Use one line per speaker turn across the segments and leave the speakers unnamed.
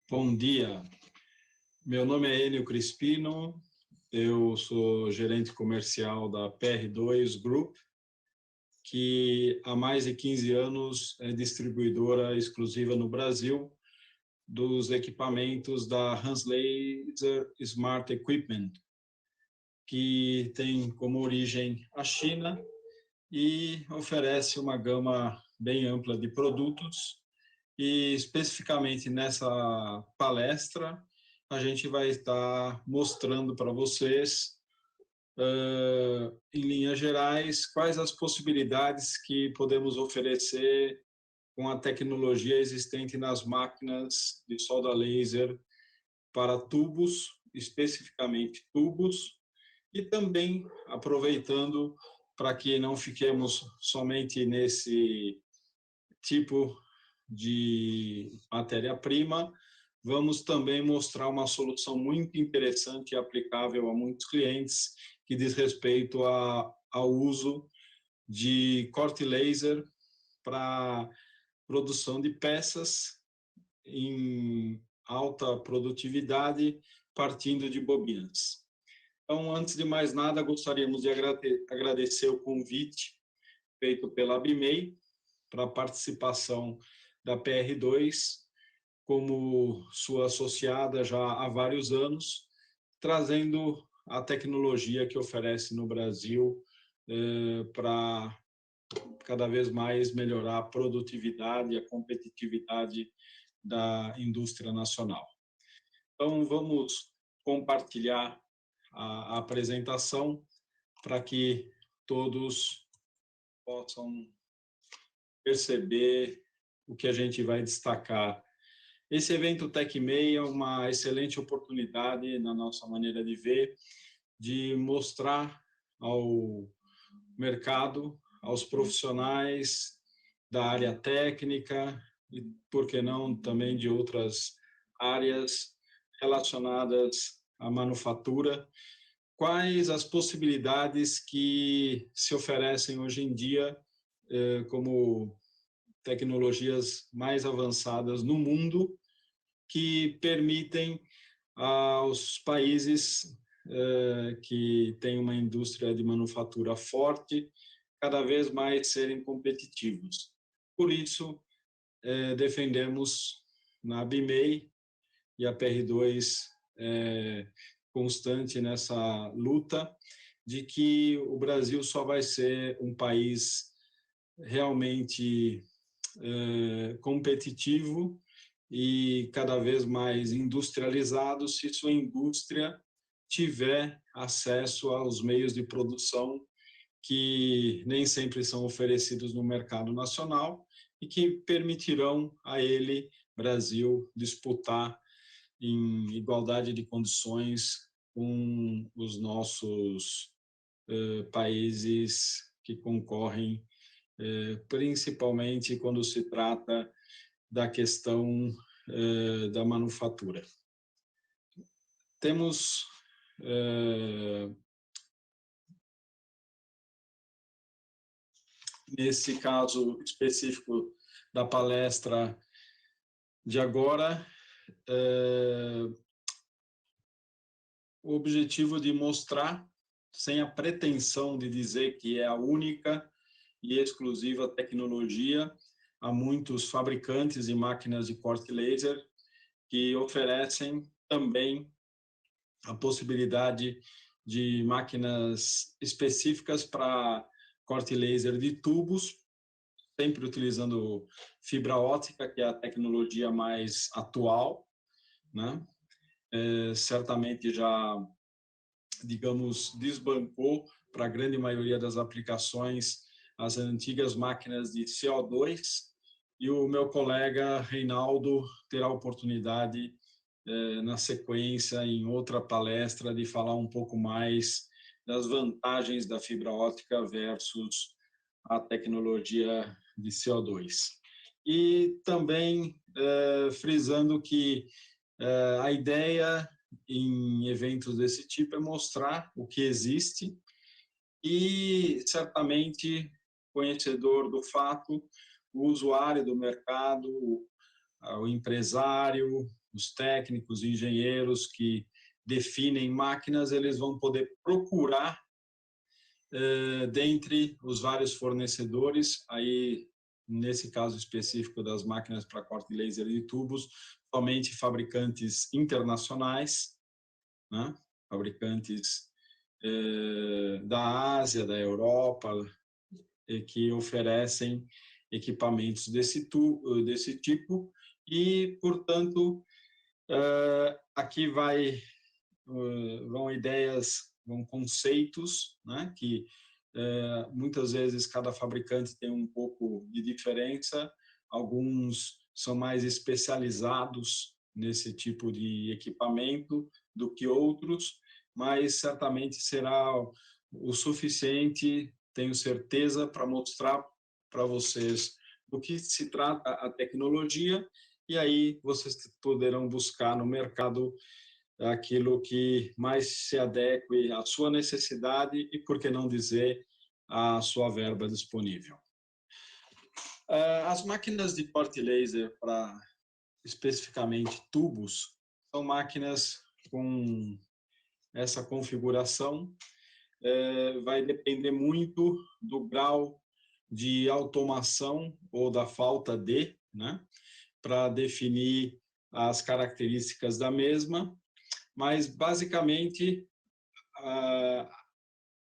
Bom dia, meu nome é Enio Crispino, eu sou gerente comercial da PR2 Group, que há mais de 15 anos é distribuidora exclusiva no Brasil dos equipamentos da Hans Laser Smart Equipment, que tem como origem a China e oferece uma gama bem ampla de produtos. E especificamente nessa palestra, a gente vai estar mostrando para vocês, em linhas gerais, quais as possibilidades que podemos oferecer com a tecnologia existente nas máquinas de solda laser para tubos, especificamente tubos, e também aproveitando para que não fiquemos somente nesse tipo de matéria-prima, vamos também mostrar uma solução muito interessante e aplicável a muitos clientes, que diz respeito ao uso de corte laser para produção de peças em alta produtividade, partindo de bobinas. Então, antes de mais nada, gostaríamos de agradecer o convite feito pela BIMEI para a participação da PR2 como sua associada já há vários anos, trazendo a tecnologia que oferece no Brasil para cada vez mais melhorar a produtividade e a competitividade da indústria nacional. Então, vamos compartilhar a apresentação para que todos possam perceber o que a gente vai destacar. Esse evento TechMEI é uma excelente oportunidade, na nossa maneira de ver, de mostrar ao mercado, aos profissionais da área técnica e, por que não, também de outras áreas relacionadas à manufatura, quais as possibilidades que se oferecem hoje em dia como tecnologias mais avançadas no mundo, que permitem aos países que têm uma indústria de manufatura forte cada vez mais serem competitivos. Por isso, defendemos na BIMEI, e a PR2 constante nessa luta, de que o Brasil só vai ser um país realmente competitivo e cada vez mais industrializado se sua indústria tiver acesso aos meios de produção que nem sempre são oferecidos no mercado nacional e que permitirão a ele, Brasil, disputar em igualdade de condições com os nossos países que concorrem, principalmente quando se trata da questão da manufatura. Temos nesse caso específico da palestra de agora, o objetivo de mostrar, sem a pretensão de dizer que é a única e exclusiva tecnologia, há muitos fabricantes de máquinas de corte laser que oferecem também a possibilidade de máquinas específicas para corte laser de tubos, sempre utilizando fibra óptica, que é a tecnologia mais atual, né? Certamente já, digamos, desbancou para a grande maioria das aplicações as antigas máquinas de CO2, e o meu colega Reinaldo terá a oportunidade, na sequência, em outra palestra, de falar um pouco mais das vantagens da fibra óptica versus a tecnologia de CO2. E também frisando que a ideia em eventos desse tipo é mostrar o que existe e, certamente, conhecedor do fato, o usuário do mercado, o empresário os técnicos, engenheiros que definem máquinas, eles vão poder procurar dentre os vários fornecedores, aí nesse caso específico das máquinas para corte laser de tubos, somente fabricantes internacionais, né? Fabricantes da Ásia, da Europa, que oferecem equipamentos desse tipo e, portanto, aqui vão ideias, vão conceitos, né, que muitas vezes cada fabricante tem um pouco de diferença, alguns são mais especializados nesse tipo de equipamento do que outros, mas certamente será o suficiente, tenho certeza, para mostrar para vocês do que se trata a tecnologia, e aí vocês poderão buscar no mercado aquilo que mais se adeque à sua necessidade e, por que não dizer, à sua verba disponível. As máquinas de corte laser para, especificamente, tubos, são máquinas com essa configuração. Vai depender muito do grau de automação ou da falta de, né, para definir as características da mesma, mas basicamente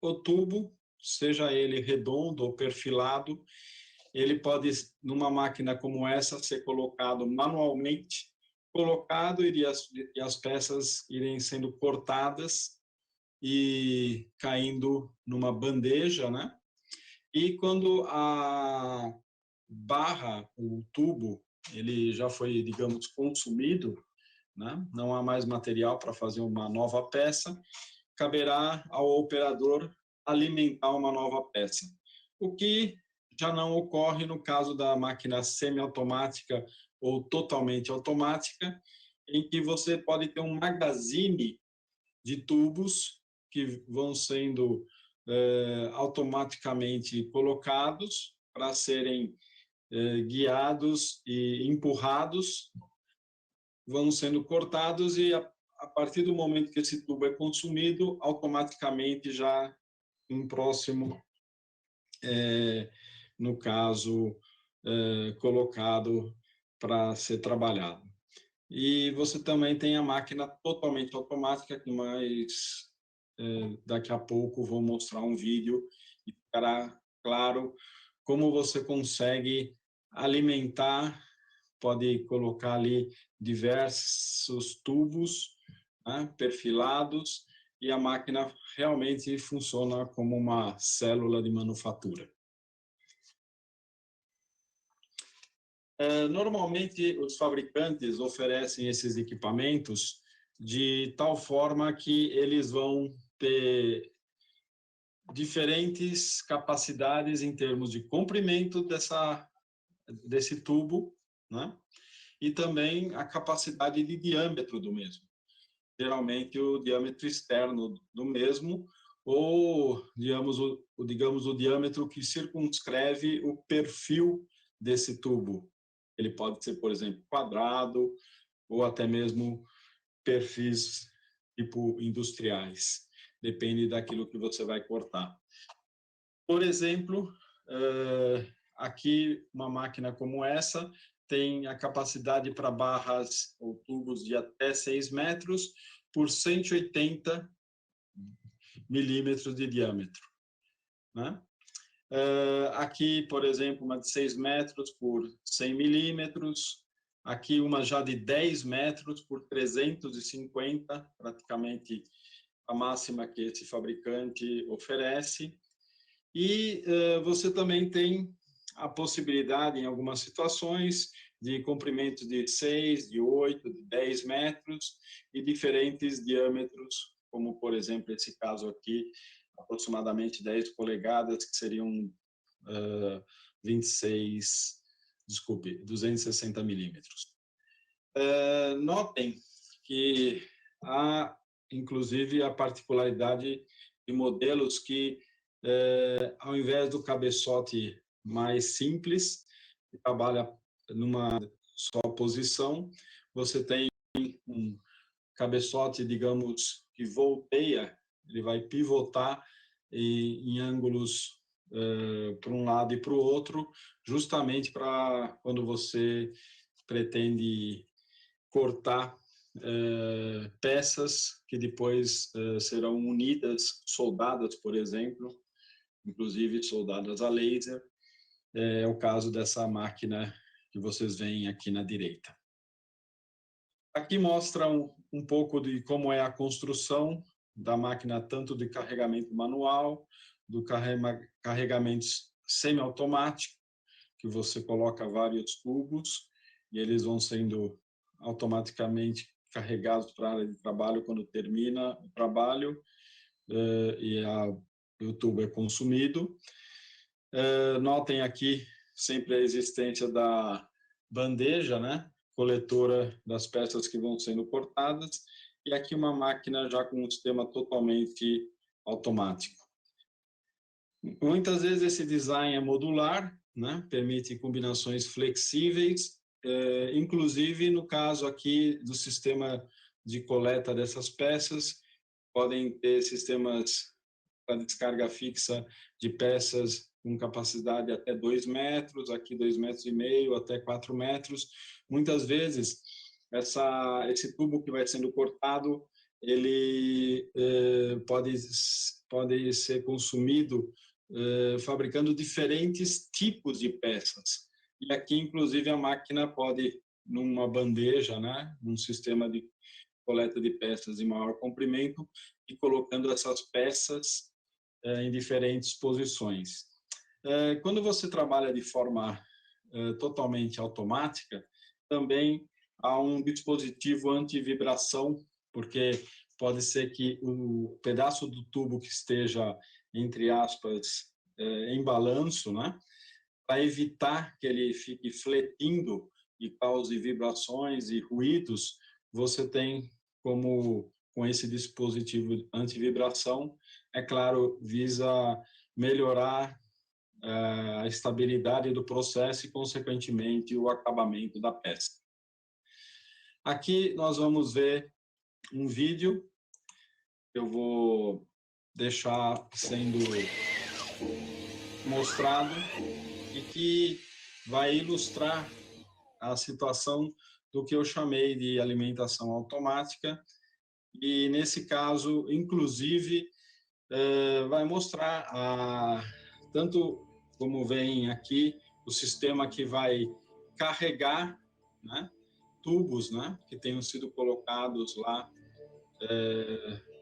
o tubo, seja ele redondo ou perfilado, ele pode, numa máquina como essa, ser colocado manualmente, e as peças irem sendo cortadas e caindo numa bandeja, né? E quando a barra, o tubo, ele já foi, digamos, consumido, né? Não há mais material para fazer uma nova peça, caberá ao operador alimentar uma nova peça. O que já não ocorre no caso da máquina semiautomática ou totalmente automática, em que você pode ter um magazine de tubos que vão sendo automaticamente colocados para serem guiados e empurrados, vão sendo cortados e a partir do momento que esse tubo é consumido, automaticamente já um próximo, no caso, colocado para ser trabalhado. E você também tem a máquina totalmente automática, que mais daqui a pouco vou mostrar um vídeo e ficará claro como você consegue alimentar, pode colocar ali diversos tubos, né, perfilados, e a máquina realmente funciona como uma célula de manufatura. Normalmente, os fabricantes oferecem esses equipamentos de tal forma que eles vão ter diferentes capacidades em termos de comprimento desse tubo, né? E também a capacidade de diâmetro do mesmo. Geralmente, o diâmetro externo do mesmo, ou, digamos, o diâmetro que circunscreve o perfil desse tubo. Ele pode ser, por exemplo, quadrado, ou até mesmo perfis tipo industriais. Depende daquilo que você vai cortar. Por exemplo, aqui uma máquina como essa tem a capacidade para barras ou tubos de até 6 metros por 180 milímetros de diâmetro, né? Aqui, por exemplo, uma de 6 metros por 100 milímetros, aqui uma já de 10 metros por 350, praticamente a máxima que esse fabricante oferece. E você também tem a possibilidade, em algumas situações, de comprimentos de 6, de 8, de 10 metros e diferentes diâmetros, como, por exemplo, esse caso aqui, aproximadamente 10 polegadas, que seriam 260 milímetros. Notem que há, inclusive, a particularidade de modelos que, ao invés do cabeçote mais simples, que trabalha numa só posição, você tem um cabeçote, digamos, que volteia, ele vai pivotar em ângulos para um lado e para o outro, justamente para quando você pretende cortar peças que depois serão unidas, soldadas, por exemplo, inclusive soldadas a laser. É o caso dessa máquina que vocês veem aqui na direita. Aqui mostra um pouco de como é a construção da máquina, tanto de carregamento manual, do carregamento semiautomático, que você coloca vários tubos e eles vão sendo automaticamente carregados para a área de trabalho quando termina o trabalho e o tubo é consumido. Notem aqui sempre a existência da bandeja, né, coletora das peças que vão sendo cortadas, e aqui uma máquina já com um sistema totalmente automático. Muitas vezes esse design é modular, né, permite combinações flexíveis, inclusive no caso aqui do sistema de coleta dessas peças, podem ter sistemas para descarga fixa de peças com capacidade até 2 metros, aqui 2,5 metros, até 4 metros. Muitas vezes, esse tubo que vai sendo cortado, ele pode ser consumido fabricando diferentes tipos de peças. E aqui, inclusive, a máquina pode, numa bandeja, né, num sistema de coleta de peças de maior comprimento, e colocando essas peças em diferentes posições. Quando você trabalha de forma totalmente automática, também há um dispositivo anti-vibração, porque pode ser que o pedaço do tubo que esteja, entre aspas, em balanço, né, para evitar que ele fique fletindo e cause vibrações e ruídos, você tem como, com esse dispositivo anti-vibração, é claro, visa melhorar a estabilidade do processo e, consequentemente, o acabamento da peça. Aqui nós vamos ver um vídeo, eu vou deixar sendo mostrado e que vai ilustrar a situação do que eu chamei de alimentação automática, e nesse caso, inclusive, vai mostrar tanto como vem aqui o sistema que vai carregar, né, tubos, né, que tenham sido colocados lá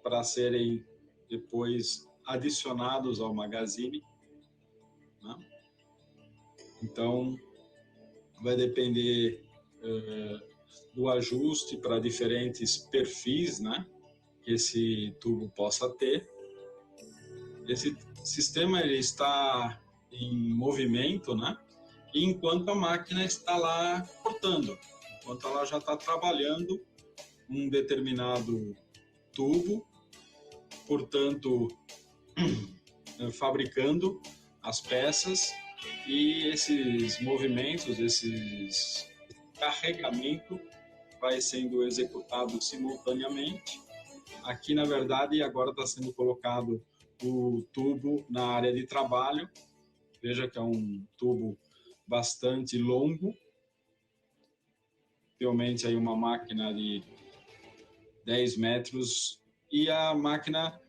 para serem depois adicionados ao magazine, né? Então, vai depender do ajuste para diferentes perfis, né, que esse tubo possa ter. Esse sistema ele está em movimento, né? E enquanto a máquina está lá cortando, enquanto ela já está trabalhando um determinado tubo, portanto, fabricando as peças, e esses movimentos, esse carregamento vai sendo executado simultaneamente. Aqui, na verdade, agora está sendo colocado o tubo na área de trabalho. Veja que é um tubo bastante longo, realmente aí uma máquina de 10 metros, e a máquina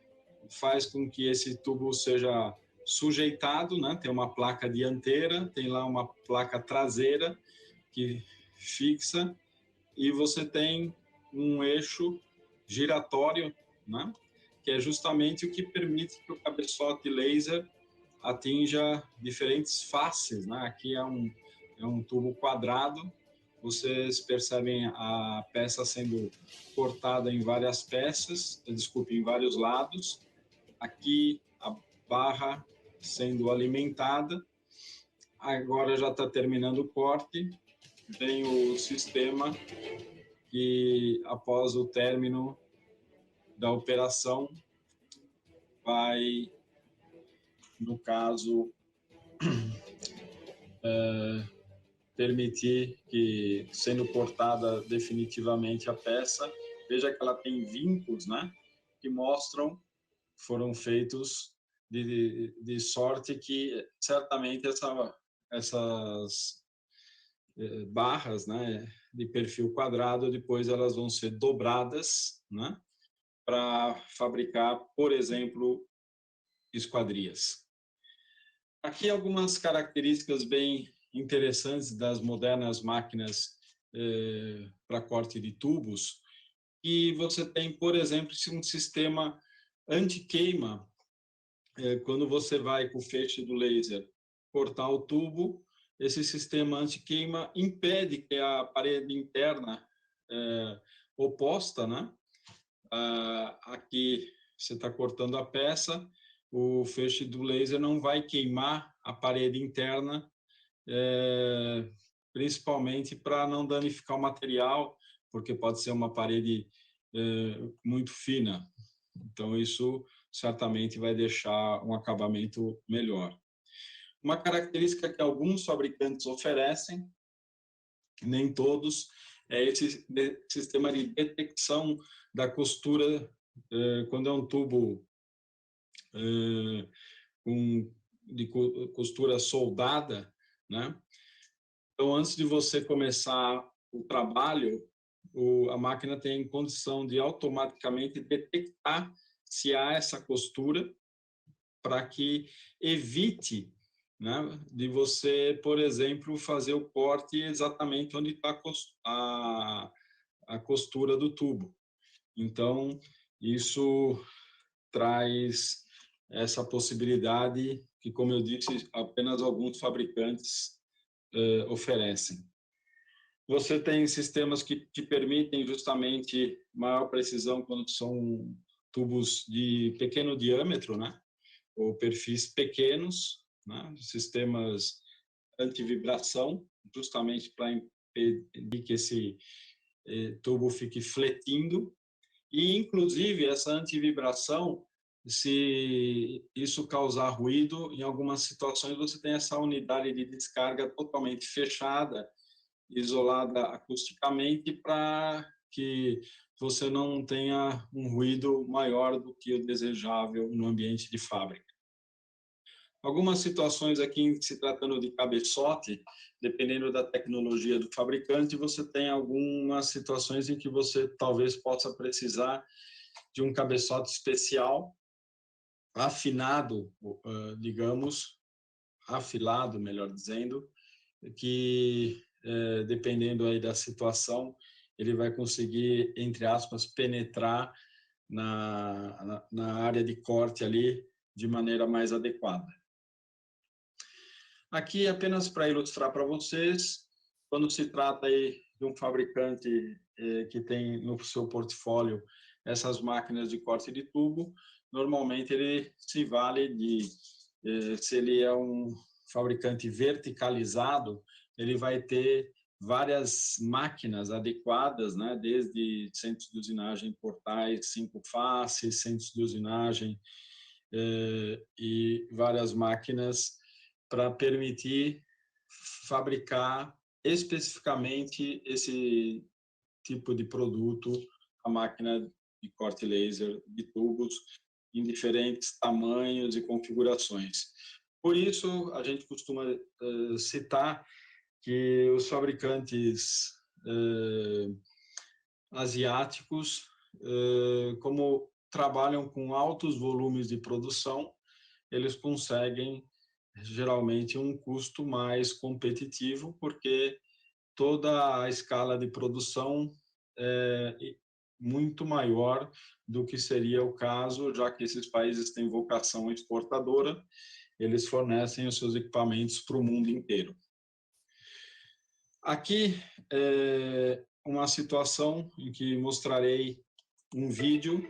faz com que esse tubo seja sujeitado, né? Tem uma placa dianteira, tem lá uma placa traseira que fixa, e você tem um eixo giratório, né, que é justamente o que permite que o cabeçote laser atinja diferentes faces, né? Aqui é um tubo quadrado, vocês percebem a peça sendo cortada em várias peças, em vários lados. Aqui a barra sendo alimentada, agora já está terminando o corte, vem o sistema que, após o término da operação, vai, no caso, permitir que, sendo cortada definitivamente a peça, veja que ela tem vincos, né, que mostram foram feitos de sorte que certamente essas barras, né, de perfil quadrado, depois elas vão ser dobradas, né, para fabricar, por exemplo, esquadrias. Aqui algumas características bem interessantes das modernas máquinas para corte de tubos. E você tem, por exemplo, um sistema anti-queima. Quando você vai com o feixe do laser cortar o tubo, esse sistema anti-queima impede que a parede interna oposta, né? Aqui você está cortando a peça, o feixe do laser não vai queimar a parede interna, principalmente para não danificar o material, porque pode ser uma parede muito fina. Então, isso certamente vai deixar um acabamento melhor. Uma característica que alguns fabricantes oferecem, nem todos, é esse sistema de detecção da costura quando é um tubo de costura soldada, né? Então, antes de você começar o trabalho, a máquina tem condição de automaticamente detectar se há essa costura para que evite, né, de você, por exemplo, fazer o corte exatamente onde está a costura do tubo. Então, isso traz essa possibilidade que, como eu disse, apenas alguns fabricantes oferecem. Você tem sistemas que te permitem justamente maior precisão quando são tubos de pequeno diâmetro, né? Ou perfis pequenos, né? Sistemas anti-vibração, justamente para impedir que esse tubo fique fletindo. E, inclusive, essa anti-vibração, se isso causar ruído, em algumas situações você tem essa unidade de descarga totalmente fechada, isolada acusticamente, para que você não tenha um ruído maior do que o desejável no ambiente de fábrica. Algumas situações aqui, se tratando de cabeçote, dependendo da tecnologia do fabricante, você tem algumas situações em que você talvez possa precisar de um cabeçote especial, afinado, digamos, afilado, melhor dizendo, que dependendo aí da situação, ele vai conseguir, entre aspas, penetrar na área de corte ali de maneira mais adequada. Aqui, apenas para ilustrar para vocês, quando se trata aí de um fabricante que tem no seu portfólio essas máquinas de corte de tubo, normalmente ele se vale de, se ele é um fabricante verticalizado, ele vai ter várias máquinas adequadas, né? Desde centros de usinagem portais 5 faces, centros de usinagem e várias máquinas para permitir fabricar especificamente esse tipo de produto, a máquina de corte laser de tubos em diferentes tamanhos e configurações. Por isso, a gente costuma citar que os fabricantes asiáticos, como trabalham com altos volumes de produção, eles conseguem geralmente um custo mais competitivo, porque toda a escala de produção é muito maior do que seria o caso, já que esses países têm vocação exportadora, eles fornecem os seus equipamentos para o mundo inteiro. Aqui é uma situação em que mostrarei um vídeo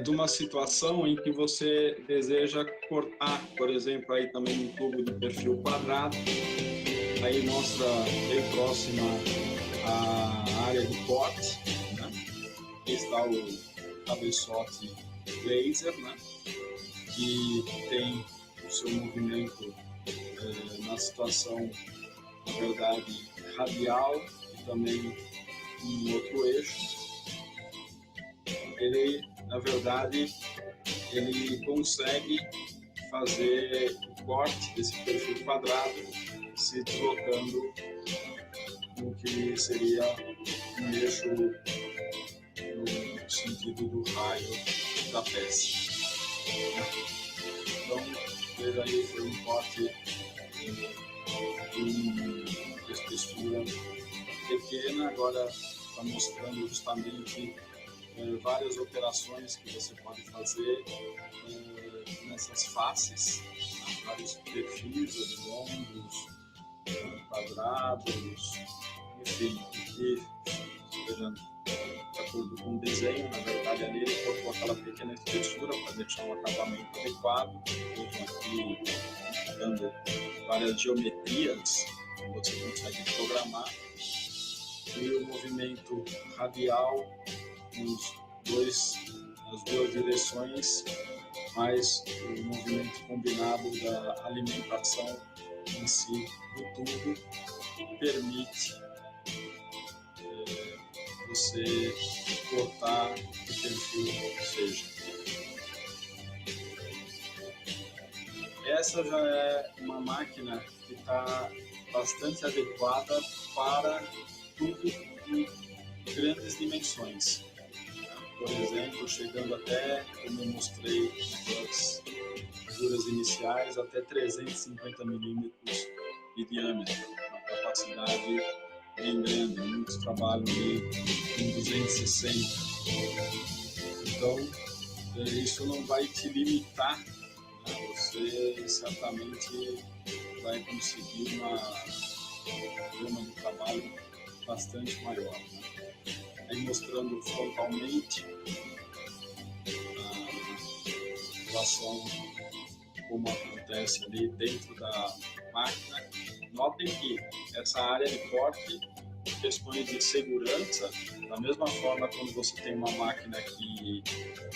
de uma situação em que você deseja cortar, por exemplo, aí também um tubo de perfil quadrado, aí mostra bem próxima a área de corte, né? Aqui está o cabeçote laser, né? Que tem o seu movimento na situação na verdade, radial e também um outro eixo. Ele, na verdade, ele consegue fazer o corte desse perfil quadrado se deslocando no que seria um eixo no sentido do raio da peça. Então, veja aí, foi um corte de espessura pequena, agora está mostrando justamente várias operações que você pode fazer nessas faces, vários perfis longos, quadrados, enfim, e de acordo com o desenho, na verdade ali ele colocou aquela pequena espessura para deixar um acabamento adequado. Vejam aqui dando várias geometrias que você consegue programar, e o movimento radial nas duas direções, mais o movimento combinado da alimentação em si do tubo permite você cortar o perfil que seja. Essa já é uma máquina que está bastante adequada para tubo de grandes dimensões. Por exemplo, chegando até, como eu mostrei nas figuras iniciais, até 350 milímetros de diâmetro, uma capacidade bem grande. Muitos trabalham ali com 260. Então, isso não vai te limitar, né? Você certamente vai conseguir uma gama de trabalho bastante maior, né? Aí mostrando frontalmente a situação como acontece ali dentro da máquina. Notem que essa área de corte, questões de segurança, da mesma forma quando você tem uma máquina que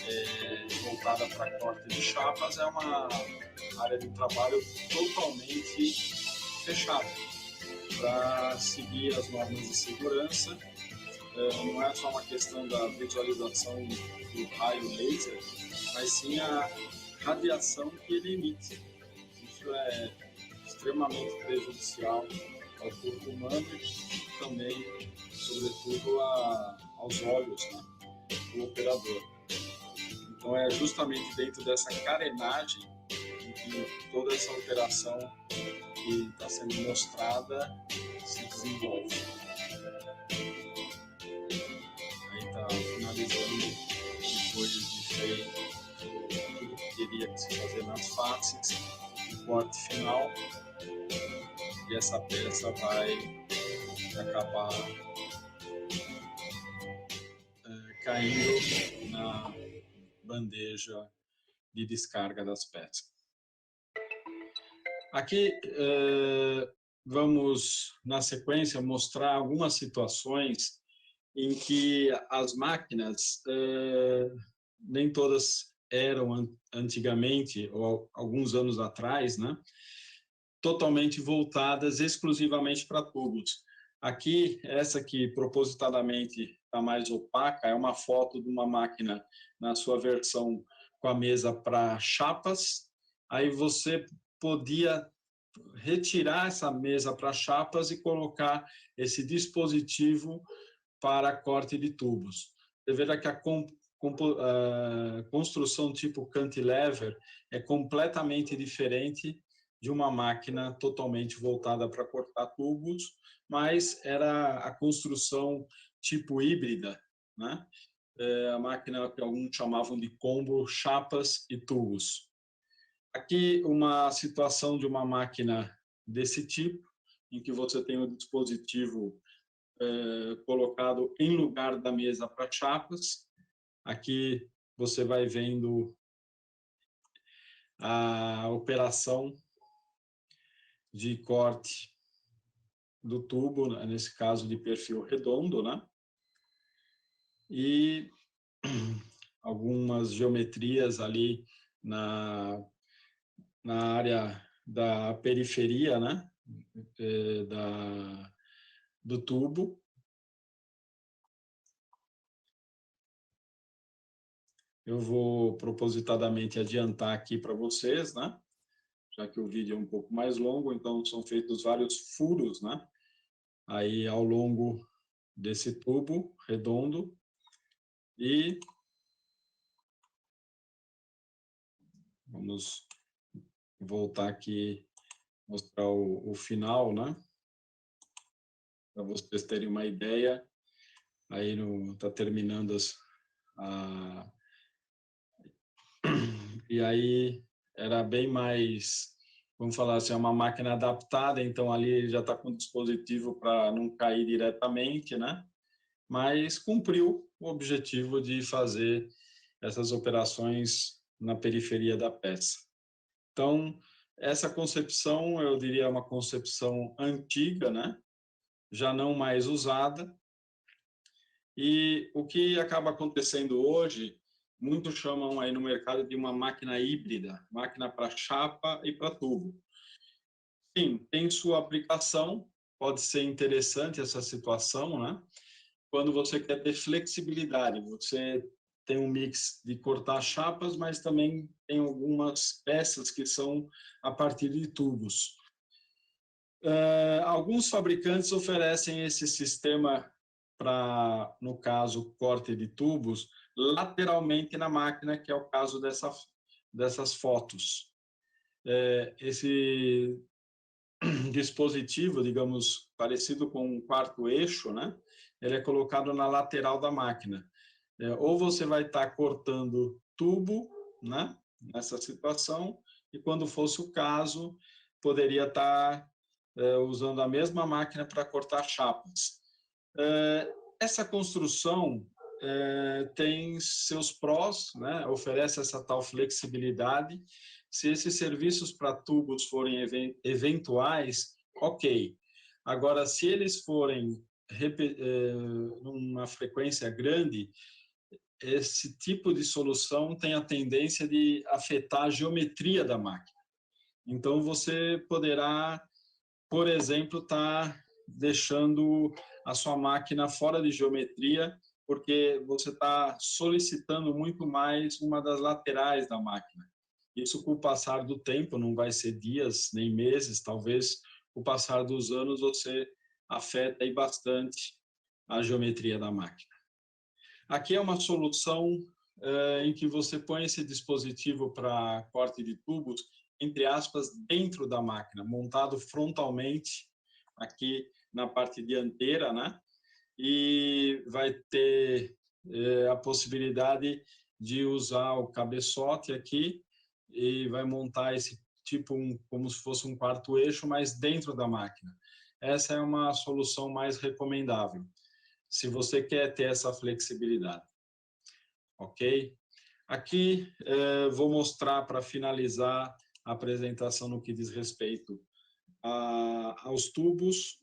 é voltada para corte de chapas, é uma área de trabalho totalmente fechada para seguir as normas de segurança. Não é só uma questão da visualização do raio laser, mas sim a radiação que ele emite. Isso é extremamente prejudicial ao corpo humano e também, sobretudo, aos olhos, né, do operador. Então, é justamente dentro dessa carenagem em que toda essa operação que está sendo mostrada se desenvolve. Está finalizando, depois de feito tudo que teria que se fazer nas faces, o corte final, e essa peça vai acabar caindo na bandeja de descarga das peças. Aqui vamos, na sequência, mostrar algumas situações em que as máquinas, nem todas eram antigamente, ou alguns anos atrás, né, totalmente voltadas exclusivamente para tubos. Aqui, essa aqui propositadamente está mais opaca, é uma foto de uma máquina na sua versão com a mesa para chapas. Aí você podia retirar essa mesa para chapas e colocar esse dispositivo para corte de tubos. Você verá que a construção tipo cantilever é completamente diferente de uma máquina totalmente voltada para cortar tubos, mas era a construção tipo híbrida, né? A máquina que alguns chamavam de combo chapas e tubos. Aqui uma situação de uma máquina desse tipo, em que você tem o dispositivo colocado em lugar da mesa para chapas. Aqui você vai vendo a operação de corte do tubo, nesse caso de perfil redondo, né? E algumas geometrias ali na área da periferia, né? do tubo. Eu vou propositadamente adiantar aqui para vocês, né? Já que o vídeo é um pouco mais longo, então são feitos vários furos, né? Aí ao longo desse tubo redondo e vamos voltar aqui, mostrar o final, né? Para vocês terem uma ideia. Aí está terminando e aí era bem mais, vamos falar assim, uma máquina adaptada, então ali já está com o dispositivo para não cair diretamente, né? Mas cumpriu o objetivo de fazer essas operações na periferia da peça. Então, essa concepção, eu diria, é uma concepção antiga, né? Já não mais usada. E o que acaba acontecendo hoje, muitos chamam aí no mercado de uma máquina híbrida, máquina para chapa e para tubo. Sim, tem sua aplicação, pode ser interessante essa situação, né? Quando você quer ter flexibilidade, você tem um mix de cortar chapas, mas também tem algumas peças que são a partir de tubos. Alguns fabricantes oferecem esse sistema para, no caso, corte de tubos, lateralmente na máquina, que é o caso dessas fotos. Esse dispositivo, digamos, parecido com um quarto eixo, né? Ele é colocado na lateral da máquina. Ou você vai estar cortando tubo, né? Nessa situação, e quando fosse o caso, poderia estar usando a mesma máquina para cortar chapas. Essa construção tem seus prós, né? Oferece essa tal flexibilidade. Se esses serviços para tubos forem eventuais, ok. Agora, se eles forem numa frequência grande, esse tipo de solução tem a tendência de afetar a geometria da máquina. Então, você poderá, por exemplo, estar deixando a sua máquina fora de geometria, porque você está solicitando muito mais uma das laterais da máquina. Isso, com o passar do tempo, não vai ser dias nem meses, talvez com o passar dos anos você afeta aí bastante a geometria da máquina. Aqui é uma solução em que você põe esse dispositivo para corte de tubos, entre aspas, dentro da máquina, montado frontalmente aqui na parte dianteira, né? E vai ter a possibilidade de usar o cabeçote aqui e vai montar esse tipo como se fosse um quarto eixo, mas dentro da máquina. Essa é uma solução mais recomendável, se você quer ter essa flexibilidade. Ok? Aqui vou mostrar, para finalizar a apresentação no que diz respeito aos tubos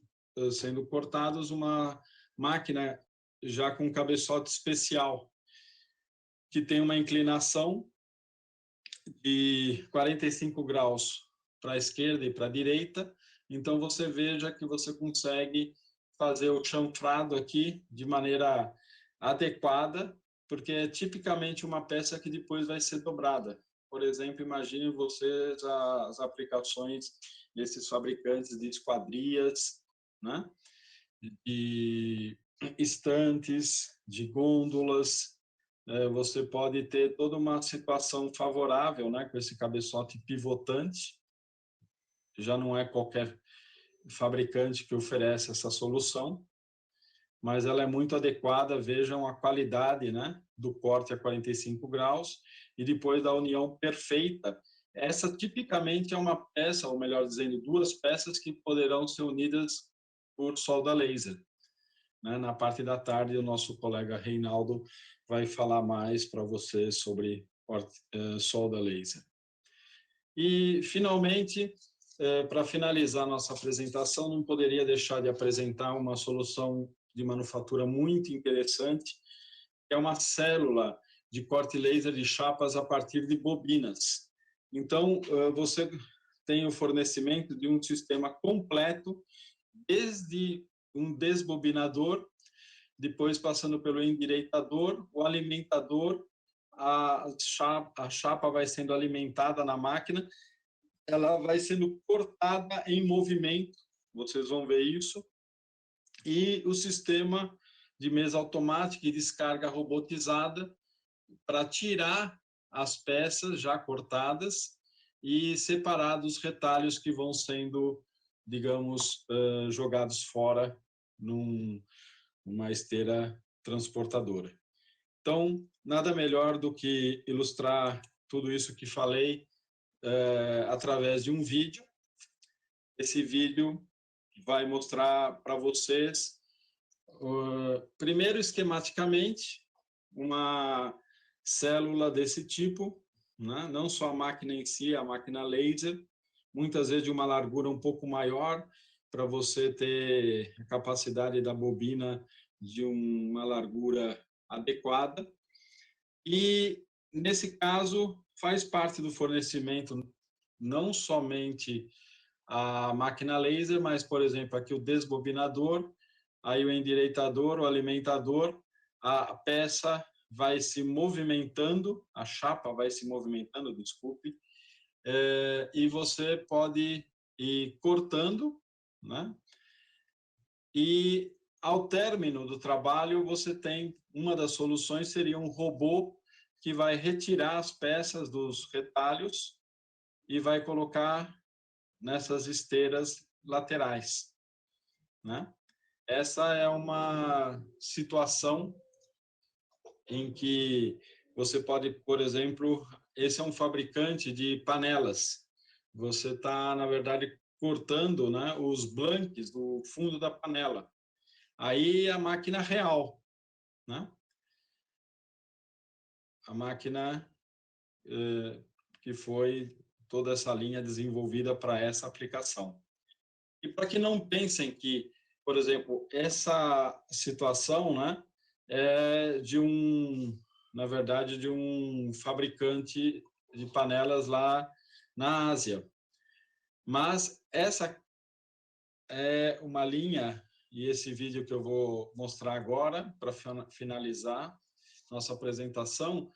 sendo cortados, uma máquina já com cabeçote especial, que tem uma inclinação de 45 graus para a esquerda e para a direita. Então, você veja que você consegue fazer o chanfrado aqui de maneira adequada, porque é tipicamente uma peça que depois vai ser dobrada. Por exemplo, imagine vocês as aplicações desses fabricantes de esquadrias, né? De estantes, de gôndolas. Você pode ter toda uma situação favorável, né, com esse cabeçote pivotante. Já não é qualquer fabricante que oferece essa solução, mas ela é muito adequada. Vejam a qualidade, né, do corte a 45 graus e depois da união perfeita. Essa tipicamente é uma peça, ou melhor dizendo, duas peças que poderão ser unidas por solda laser. Na parte da tarde, o nosso colega Reinaldo vai falar mais para você sobre solda laser. E, finalmente, para finalizar nossa apresentação, não poderia deixar de apresentar uma solução de manufatura muito interessante, que é uma célula de corte laser de chapas a partir de bobinas. Então, você tem o fornecimento de um sistema completo, desde um desbobinador, depois passando pelo endireitador, o alimentador, a chapa vai sendo alimentada na máquina, ela vai sendo cortada em movimento, vocês vão ver isso, e o sistema de mesa automática e descarga robotizada para tirar as peças já cortadas e separar dos retalhos que vão sendo, digamos, jogados fora numa esteira transportadora. Então, nada melhor do que ilustrar tudo isso que falei através de um vídeo. Esse vídeo vai mostrar para vocês, primeiro, esquematicamente, uma célula desse tipo, né? Não só a máquina em si, a máquina laser, muitas vezes de uma largura um pouco maior, para você ter a capacidade da bobina de uma largura adequada. E, nesse caso, faz parte do fornecimento não somente a máquina laser, mas, por exemplo, aqui o desbobinador, aí o endireitador, o alimentador, a peça vai se movimentando, a chapa vai se movimentando, desculpe, e você pode ir cortando, né? E ao término do trabalho, você tem, uma das soluções seria um robô que vai retirar as peças dos retalhos e vai colocar nessas esteiras laterais, né? Essa é uma situação em que você pode, por exemplo, esse é um fabricante de panelas. Você está, na verdade, cortando, né, os blanques do fundo da panela. Aí a máquina real, né? A máquina que foi toda essa linha desenvolvida para essa aplicação. E para que não pensem que, por exemplo, essa situação, né, é na verdade, de um fabricante de panelas lá na Ásia. Mas essa é uma linha, e esse vídeo que eu vou mostrar agora, para finalizar nossa apresentação,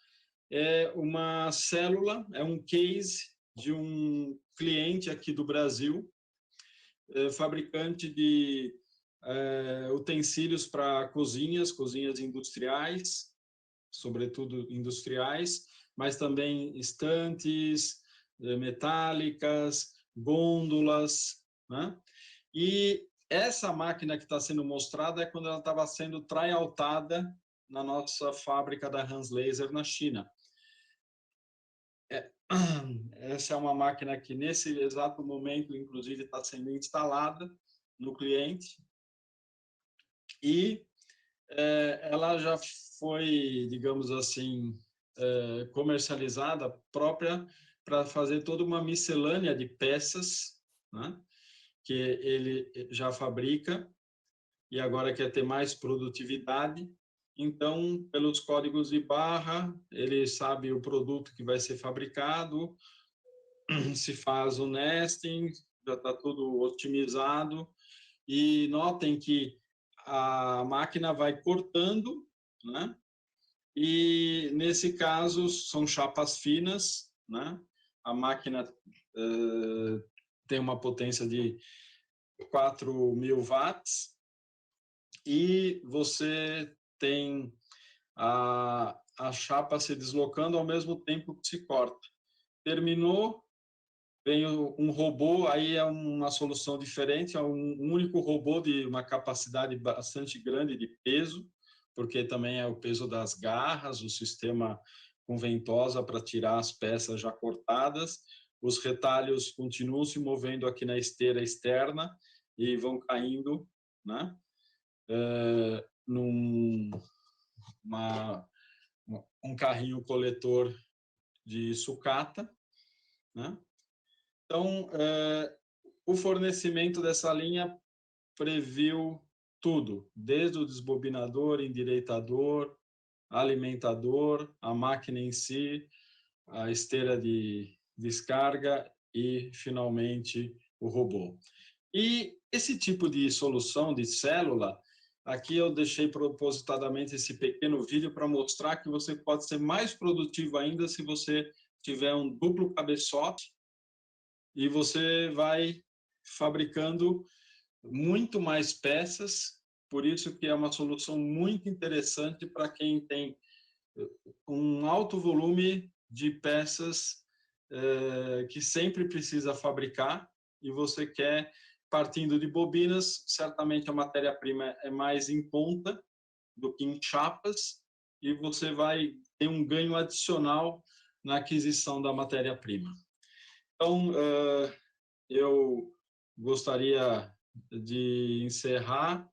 é uma célula, é um case de um cliente aqui do Brasil, fabricante de utensílios para cozinhas industriais, sobretudo industriais, mas também estantes metálicas, gôndolas, né? E essa máquina que está sendo mostrada é quando ela estava sendo tryoutada na nossa fábrica da Hans Laser na China. Essa é uma máquina que, nesse exato momento, inclusive, está sendo instalada no cliente e ela já foi, digamos assim, comercializada própria para fazer toda uma miscelânea de peças, né, que ele já fabrica e agora quer ter mais produtividade. Então, pelos códigos de barra, ele sabe o produto que vai ser fabricado, se faz o nesting, já está tudo otimizado. E notem que a máquina vai cortando, né? E, nesse caso, são chapas finas, né? A máquina tem uma potência de 4.000 watts e você tem a chapa se deslocando ao mesmo tempo que se corta. Terminou, vem um robô, aí é uma solução diferente, é um único robô de uma capacidade bastante grande de peso, porque também é o peso das garras, o sistema com ventosa para tirar as peças já cortadas. Os retalhos continuam se movendo aqui na esteira externa e vão caindo, né? Um carrinho coletor de sucata, né? Então, o fornecimento dessa linha previu tudo, desde o desbobinador, endireitador, alimentador, a máquina em si, a esteira de descarga e, finalmente, o robô. E esse tipo de solução de célula, aqui eu deixei propositadamente esse pequeno vídeo para mostrar que você pode ser mais produtivo ainda se você tiver um duplo cabeçote e você vai fabricando muito mais peças, por isso que é uma solução muito interessante para quem tem um alto volume de peças que sempre precisa fabricar e você quer, partindo de bobinas, certamente a matéria-prima é mais em conta do que em chapas e você vai ter um ganho adicional na aquisição da matéria-prima. Então, eu gostaria de encerrar.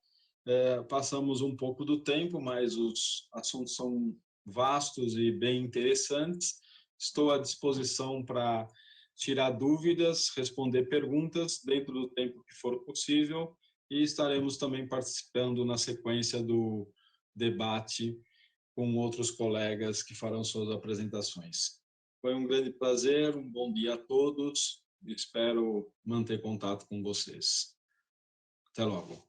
Passamos um pouco do tempo, mas os assuntos são vastos e bem interessantes. Estou à disposição para tirar dúvidas, responder perguntas dentro do tempo que for possível e estaremos também participando na sequência do debate com outros colegas que farão suas apresentações. Foi um grande prazer, um bom dia a todos. Espero manter contato com vocês. Até logo.